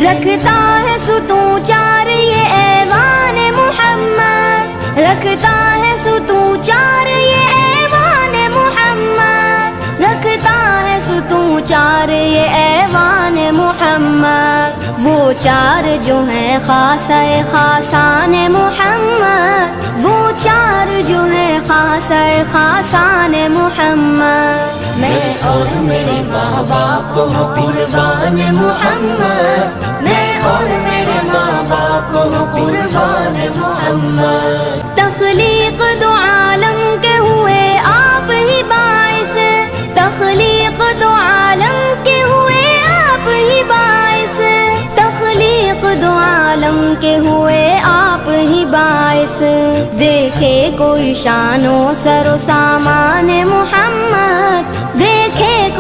رکھتا ہے ستون چار یہ ایوان محمد، رکھتا ہے ستون چار یہ ایوان محمد، رکھتا ہے ستون چار یہ ایوان محمد، وہ چار جو ہیں خاصہ خاصان محمد، وہ چار جو ہیں خاصہ خاصان محمد۔ میں اور میرے ماں باپ ہو قربان محمد، میں اور میرے ماں باپ ہو قربان محمد۔ تخلیق دو عالم کے ہوئے آپ ہی باعث، تخلیق دو عالم کے ہوئے آپ ہی باعث، تخلیق دو عالم کے ہوئے آپ ہی باعث، دیکھے کوئی شان و سر و سامان محمد،